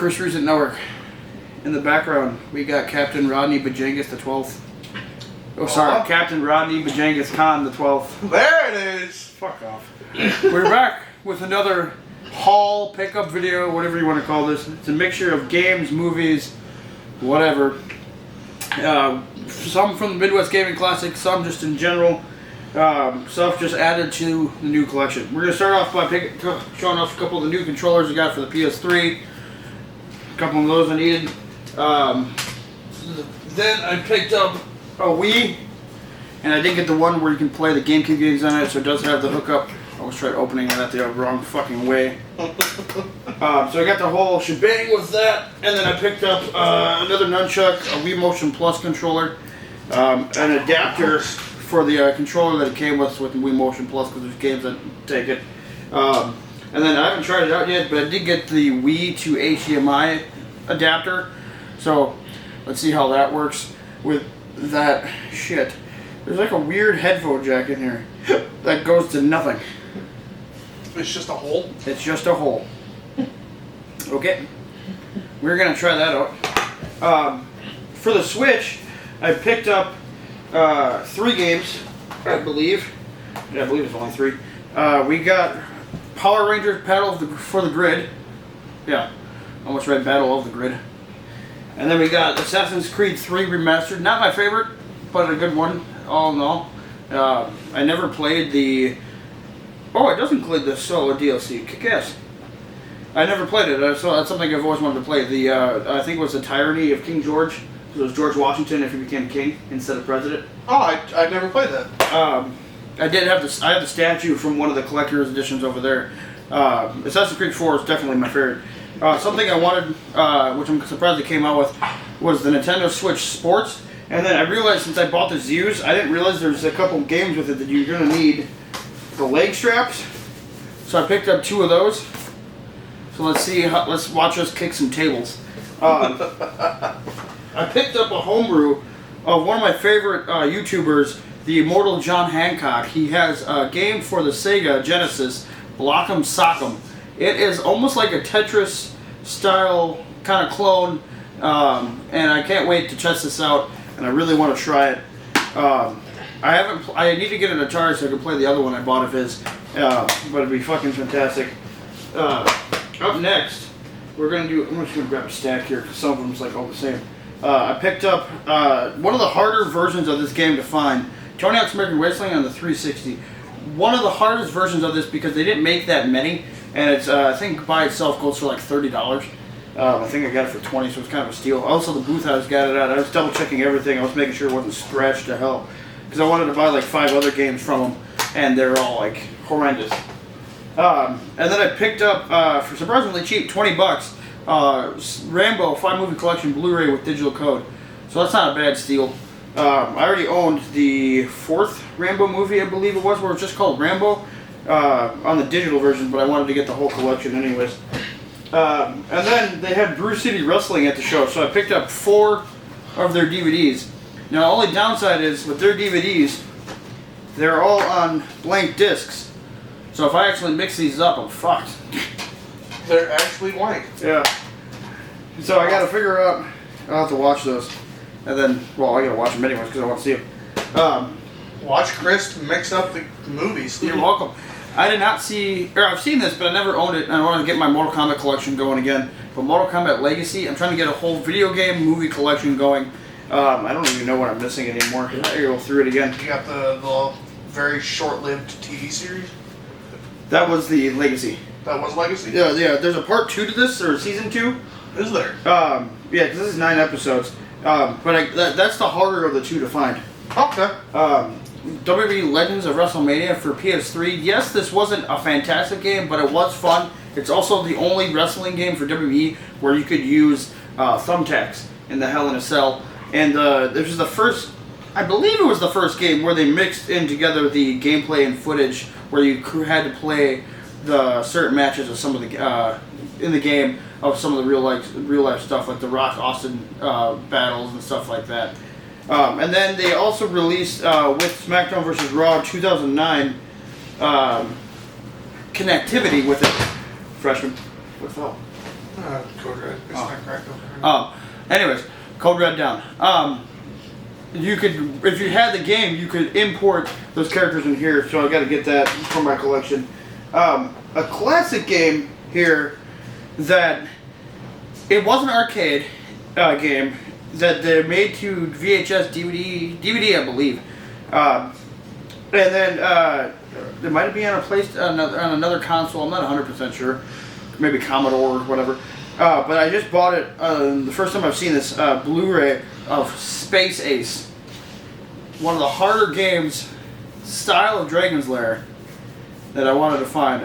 ChrisReasonNetwork. In the background, we got Captain Rodney Bajangas the 12th. Oh, sorry, Captain Rodney Bajangas Khan the 12th. There it is. Fuck off. We're back with another haul, pickup video, whatever you want to call this. It's a mixture of games, movies, whatever. Some from the Midwest Gaming Classic, some just in general. Stuff just added to the new collection. We're going to start off by showing off a couple of the new controllers I got for the PS3. A couple of those I needed. Then I picked up a Wii, and I did get the one where you can play the GameCube games on it, so it does have the hookup. I always tried opening it the wrong fucking way. So I got the whole shebang with that, and then I picked up another nunchuck, a Wii Motion Plus controller, an adapter for the controller that it came with the Wii Motion Plus, because there's games that take it. And then I haven't tried it out yet, but I did get the Wii to HDMI adapter, so let's see how that works with that shit. There's like a weird headphone jack in here that goes to nothing. It's just a hole? It's just a hole. Okay. We're going to try that out. For the Switch, I picked up 3 games, I believe. Yeah, I believe it's only 3. We got Power Rangers Battle for the Grid. Yeah, almost read Battle of the Grid. And then we got Assassin's Creed 3 Remastered. Not my favorite, but a good one, all in all. I never played the... Oh, it does include the solo DLC. Kick-ass. I never played it, so that's something I've always wanted to play. The I think it was the Tyranny of King George. It was George Washington if he became king instead of president. Oh, I never played that. I did have this. I have the statue from one of the collector's editions over there. Assassin's Creed 4 is definitely my favorite. Something I wanted, which I'm surprised it came out with, was the Nintendo Switch Sports. And then I realized since I bought this used, I didn't realize there's a couple games with it that you're going to need the leg straps. So I picked up 2 of those. So let's watch us kick some tables. I picked up a homebrew of one of my favorite YouTubers, the immortal John Hancock. He has a game for the Sega Genesis, Block'em Sock'em. It is almost like a Tetris style kind of clone, and I can't wait to test this out, and I really want to try it. I need to get an Atari so I can play the other one I bought of his, but it'd be fucking fantastic. Up next, we're going to do, I'm just going to grab a stack here because some of them's like all the same. I picked up one of the harder versions of this game to find, Tony Hawk's American Racing on the 360. One of the hardest versions of this because they didn't make that many, and it's I think by itself goes for like $30. I think I got it for 20, so it's kind of a steal. Also, the booth house got it out. I was double checking everything. I was making sure it wasn't scratched to hell because I wanted to buy like 5 other games from them, and they're all like horrendous. And then I picked up for surprisingly cheap, $20, Rambo 5-movie collection Blu-ray with digital code. So that's not a bad steal. I already owned the 4th Rambo movie, I believe it was, where it was just called Rambo on the digital version, but I wanted to get the whole collection anyways. And then they had Brew City Wrestling at the show, so I picked up 4 of their DVDs. Now, the only downside is with their DVDs, they're all on blank discs. So if I actually mix these up, I'm fucked. They're actually blank. Yeah. So I gotta figure out, I'll have to watch those. And then, well, I gotta watch them anyways because I want to see them. Watch Chris mix up the movies. You're welcome. I did not see, or I've seen this, but I never owned it, and I want to get my Mortal Kombat collection going again. But Mortal Kombat Legacy, I'm trying to get a whole video game movie collection going. I don't even know what I'm missing anymore. I gotta go through it again. You got the very short-lived TV series? That was the Legacy. That was Legacy? Yeah. There's a part 2 to this, or season 2. Is there? Yeah, because this is 9 episodes. But that's the harder of the 2 to find. Okay. WWE Legends of WrestleMania for PS3. Yes, this wasn't a fantastic game, but it was fun. It's also the only wrestling game for WWE where you could use thumbtacks in the Hell in a Cell. And this was the first, I believe it was the first game where they mixed in together the gameplay and footage where you had to play the certain matches of some of the in the game of some of the real life stuff like the Rock Austin battles and stuff like that. And then they also released with SmackDown vs. Raw 2009 connectivity with it. Freshman, what fell? Code Red. It's not cracked open. Anyways, Code Red down. You could, if you had the game, you could import those characters in here. So I got to get that from my collection. A classic game here that it was an arcade game that they made to VHS, DVD, I believe, and then it might be on on another console. I'm not 100% sure, maybe Commodore or whatever. But I just bought it the first time I've seen this Blu-ray of Space Ace, one of the harder games, style of Dragon's Lair, that I wanted to find.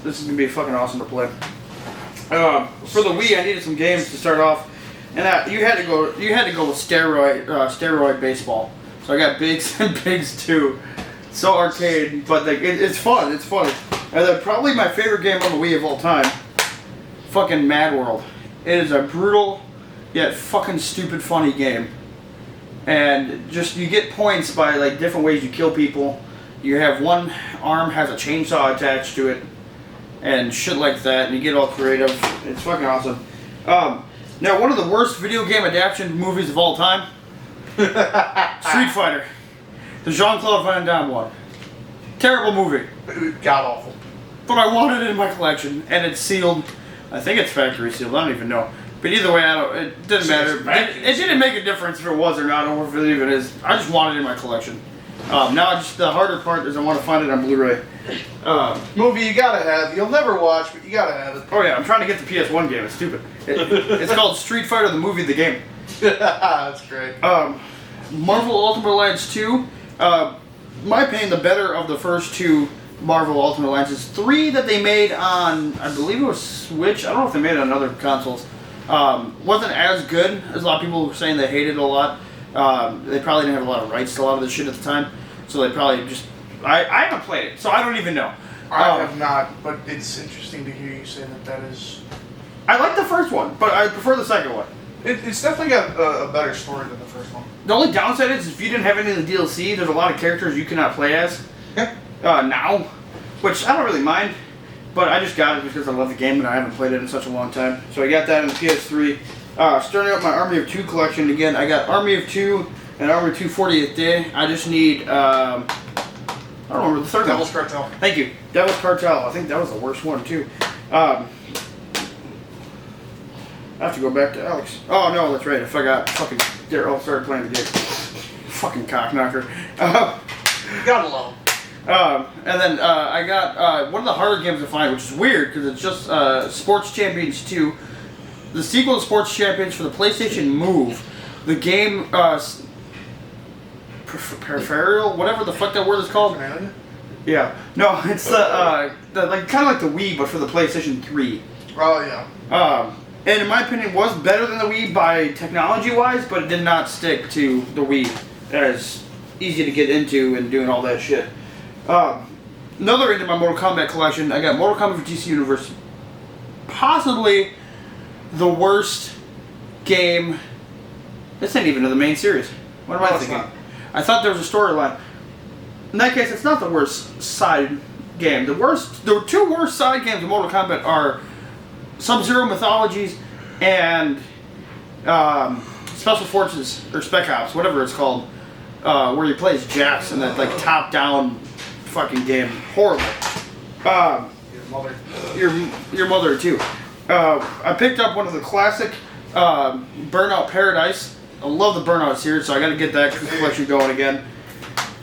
This is gonna be fucking awesome to play. For the Wii, I needed some games to start off, and you had to go with steroid baseball. So I got Bigs and Bigs 2. So arcade, but like it's fun. It's fun. And then probably my favorite game on the Wii of all time, fucking Mad World. It is a brutal yet fucking stupid funny game. And just you get points by like different ways you kill people. You have one arm has a chainsaw attached to it, and shit like that. And you get all creative. It's fucking awesome. Now one of the worst video game adaptation movies of all time, Street Fighter. The Jean-Claude Van Damme one. Terrible movie. God awful. But I wanted it in my collection, and it's sealed. I think it's factory sealed. I don't even know. But either way, it didn't matter. It didn't make a difference if it was or not, or if it even is. I just wanted it in my collection. Now, the harder part is I want to find it on Blu-ray. Movie you gotta have. You'll never watch, but you gotta have it. Oh yeah, I'm trying to get the PS1 game. It's stupid. It's called Street Fighter: The Movie, the Game. That's great. Marvel Ultimate Alliance 2. My opinion, the better of the first two Marvel Ultimate Alliances. 3 that they made on, I believe it was Switch. I don't know if they made it on other consoles. Wasn't as good as a lot of people were saying. They hated it a lot. They probably didn't have a lot of rights to a lot of this shit at the time. So they probably just... I haven't played it, so I don't even know. I have not, but it's interesting to hear you say that is... I like the first one, but I prefer the second one. It's definitely got a better story than the first one. The only downside is if you didn't have any of the DLC, there's a lot of characters you cannot play as now, which I don't really mind, but I just got it because I love the game and I haven't played it in such a long time. So I got that on the PS3. Starting up my Army of 2 collection again. I got Army of 2 and Army of 2 40th Day. I just need, I don't remember the third Devil's one. Cartel. Thank you. Devil's Cartel. I think that was the worst one too. I have to go back to Alex. Oh no, that's right. I forgot. Fucking Daryl started playing the game. Fucking cockknocker. You gotta love him. And then I got one of the harder games to find, which is weird because it's just Sports Champions 2. The sequel to Sports Champions for the PlayStation Move. The game, peripheral, whatever the fuck that word is called. Yeah. No, it's the like kind of like the Wii, but for the PlayStation 3. Oh yeah. And in my opinion, was better than the Wii by technology-wise, but it did not stick to the Wii as easy to get into and doing all that shit. Another into my Mortal Kombat collection, I got Mortal Kombat for DC Universe. Possibly the worst game. This ain't even in the main series. What am I thinking? I thought there was a storyline. In that case, it's not the worst side game. The two worst side games of Mortal Kombat are Sub-Zero Mythologies and Special Forces or Spec Ops, whatever it's called, where you play as Jax in that like top-down fucking game. Horrible. Your mother. Your mother too. I picked up one of the classic Burnout Paradise. I love the Burnout series, so I got to get that collection going again.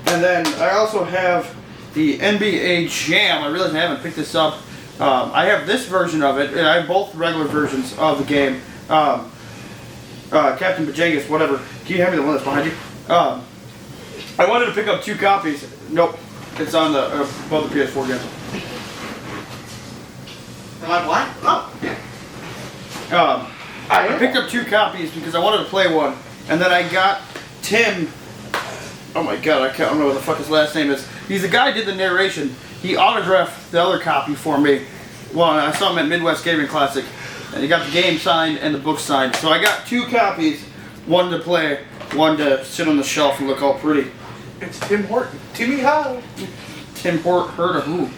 And then I also have the NBA Jam. I realize I haven't picked this up. I have this version of it, and I have both regular versions of the game. Captain Bajangus, whatever. Can you hand me the one that's behind you? I wanted to pick up 2 copies. Nope. It's on the above the PS4 game. Am I blind? Oh, yeah. I picked up 2 copies because I wanted to play one, and then I got Tim. Oh my god, I don't know what the fuck his last name is. He's the guy who did the narration. He autographed the other copy for me. Well, I saw him at Midwest Gaming Classic, and he got the game signed and the book signed. So I got 2 copies, one to play, one to sit on the shelf and look all pretty. It's Tim Horton. Timmy How. Tim Horton, who?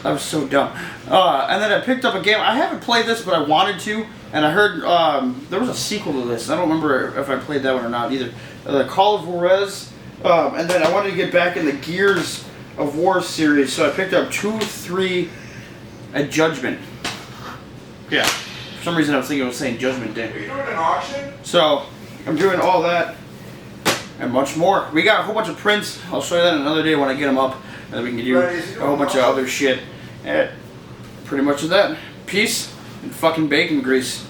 That was so dumb. And then I picked up a game. I haven't played this, but I wanted to. And I heard there was a sequel to this. I don't remember if I played that one or not either. The Call of Juarez. And then I wanted to get back in the Gears of War series, so I picked up 2, 3, and Judgment. Yeah. For some reason I was thinking it was saying Judgment Day. Are you doing an auction? So I'm doing all that and much more. We got a whole bunch of prints. I'll show you that another day when I get them up. And then we can do a whole bunch of other shit. And pretty much of that. Peace and fucking bacon grease.